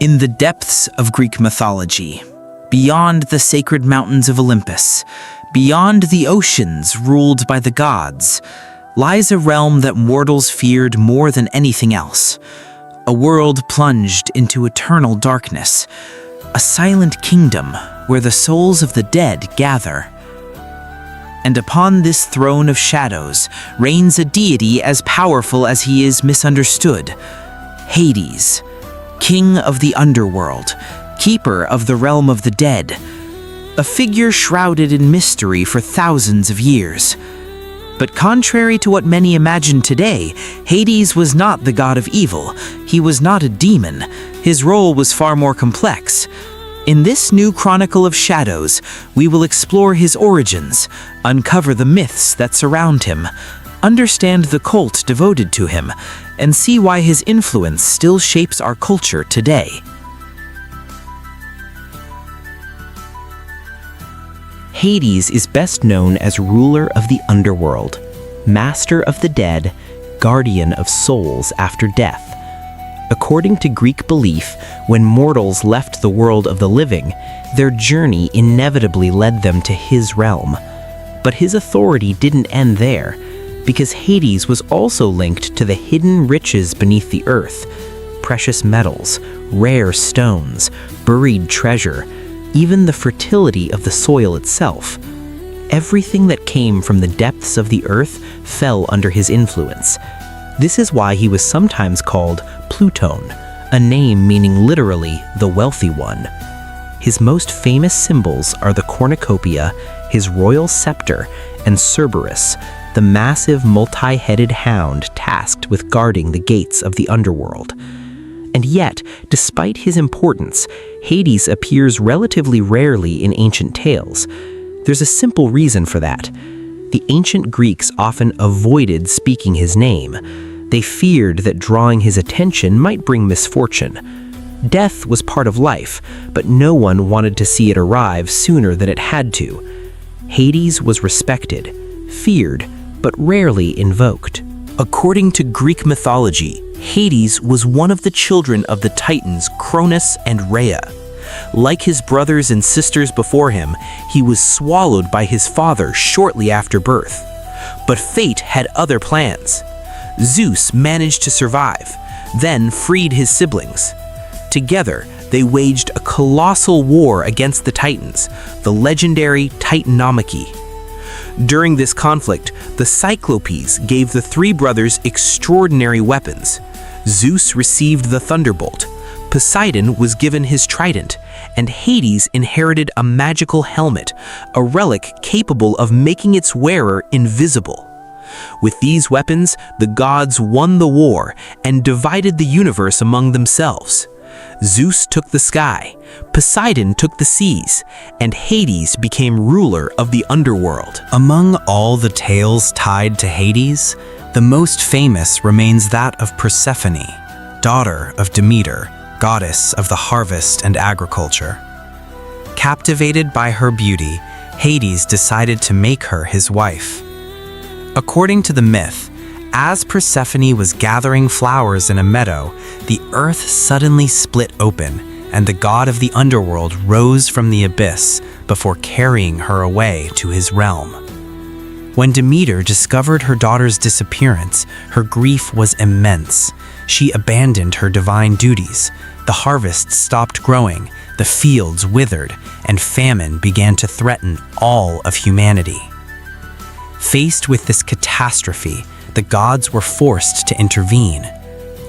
In the depths of Greek mythology, beyond the sacred mountains of Olympus, beyond the oceans ruled by the gods, lies a realm that mortals feared more than anything else. A world plunged into eternal darkness, a silent kingdom where the souls of the dead gather. And upon this throne of shadows reigns a deity as powerful as he is misunderstood, Hades, king of the underworld, keeper of the realm of the dead, a figure shrouded in mystery for thousands of years. But contrary to what many imagine today, Hades was not the god of evil. He was not a demon. His role was far more complex. In this new Chronicle of Shadows, we will explore his origins, uncover the myths that surround him, understand the cult devoted to him, and see why his influence still shapes our culture today. Hades is best known as ruler of the underworld, master of the dead, guardian of souls after death. According to Greek belief, when mortals left the world of the living, their journey inevitably led them to his realm. But his authority didn't end there, because Hades was also linked to the hidden riches beneath the earth, precious metals, rare stones, buried treasure, even the fertility of the soil itself. Everything that came from the depths of the earth fell under his influence. This is why he was sometimes called Pluton, a name meaning literally the wealthy one. His most famous symbols are the cornucopia, his royal scepter, and Cerberus, the massive multi-headed hound tasked with guarding the gates of the underworld. And yet, despite his importance, Hades appears relatively rarely in ancient tales. There's a simple reason for that. The ancient Greeks often avoided speaking his name. They feared that drawing his attention might bring misfortune. Death was part of life, but no one wanted to see it arrive sooner than it had to. Hades was respected, feared, but rarely invoked. According to Greek mythology, Hades was one of the children of the Titans Cronus and Rhea. Like his brothers and sisters before him, he was swallowed by his father shortly after birth. But fate had other plans. Zeus managed to survive, then freed his siblings. Together, they waged a colossal war against the Titans, the legendary Titanomachy. During this conflict, the Cyclopes gave the three brothers extraordinary weapons. Zeus received the thunderbolt, Poseidon was given his trident, and Hades inherited a magical helmet, a relic capable of making its wearer invisible. With these weapons, the gods won the war and divided the universe among themselves. Zeus took the sky, Poseidon took the seas, and Hades became ruler of the underworld. Among all the tales tied to Hades, the most famous remains that of Persephone, daughter of Demeter, goddess of the harvest and agriculture. Captivated by her beauty, Hades decided to make her his wife. According to the myth, as Persephone was gathering flowers in a meadow, the earth suddenly split open, and the god of the underworld rose from the abyss before carrying her away to his realm. When Demeter discovered her daughter's disappearance, her grief was immense. She abandoned her divine duties. The harvest stopped growing, the fields withered, and famine began to threaten all of humanity. Faced with this catastrophe, the gods were forced to intervene.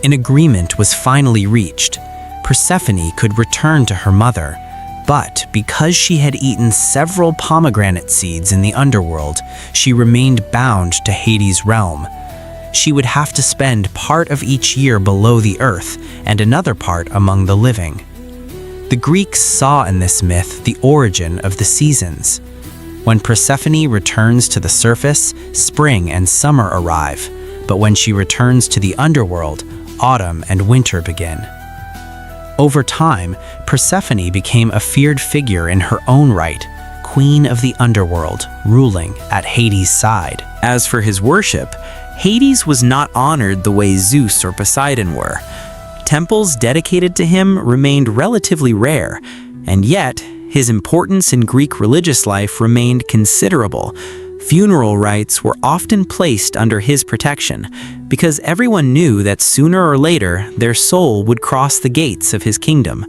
An agreement was finally reached. Persephone could return to her mother, but because she had eaten several pomegranate seeds in the underworld, she remained bound to Hades' realm. She would have to spend part of each year below the earth and another part among the living. The Greeks saw in this myth the origin of the seasons. When Persephone returns to the surface, spring and summer arrive, but when she returns to the underworld, autumn and winter begin. Over time, Persephone became a feared figure in her own right, queen of the underworld, ruling at Hades' side. As for his worship, Hades was not honored the way Zeus or Poseidon were. Temples dedicated to him remained relatively rare, and yet his importance in Greek religious life remained considerable. Funeral rites were often placed under his protection because everyone knew that sooner or later their soul would cross the gates of his kingdom.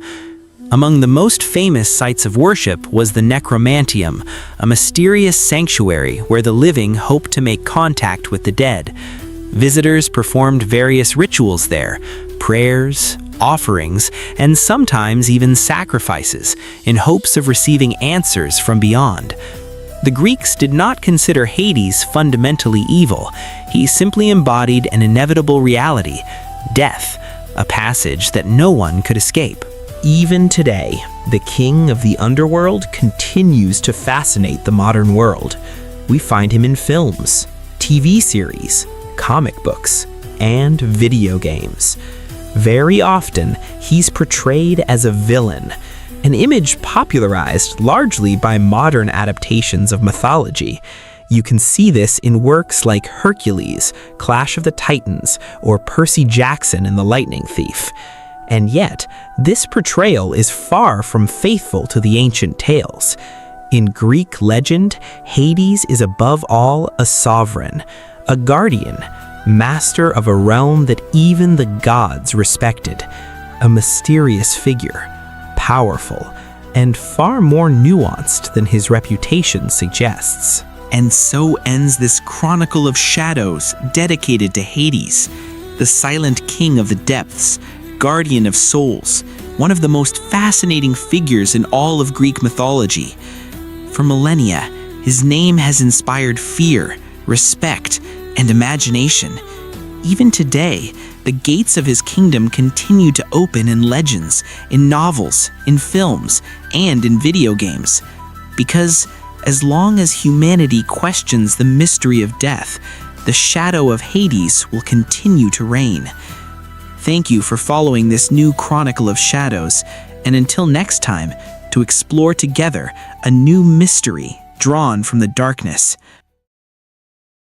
Among the most famous sites of worship was the Necromantium, a mysterious sanctuary where the living hoped to make contact with the dead. Visitors performed various rituals there, prayers, offerings, and sometimes even sacrifices, in hopes of receiving answers from beyond. The Greeks did not consider Hades fundamentally evil. He simply embodied an inevitable reality, death, a passage that no one could escape. Even today, the king of the underworld continues to fascinate the modern world. We find him in films, TV series, comic books, and video games. Very often, he's portrayed as a villain, an image popularized largely by modern adaptations of mythology. You can see this in works like Hercules, Clash of the Titans, or Percy Jackson in The Lightning Thief. And yet, this portrayal is far from faithful to the ancient tales. In Greek legend, Hades is above all a sovereign, a guardian, master of a realm that even the gods respected, a mysterious figure, powerful, and far more nuanced than his reputation suggests. And so ends this chronicle of shadows dedicated to Hades, the silent king of the depths, guardian of souls, one of the most fascinating figures in all of Greek mythology. For millennia, his name has inspired fear, respect, and imagination. Even today, the gates of his kingdom continue to open in legends, in novels, in films, and in video games. Because as long as humanity questions the mystery of death, the shadow of Hades will continue to reign. Thank you for following this new Chronicle of Shadows, and until next time, to explore together a new mystery drawn from the darkness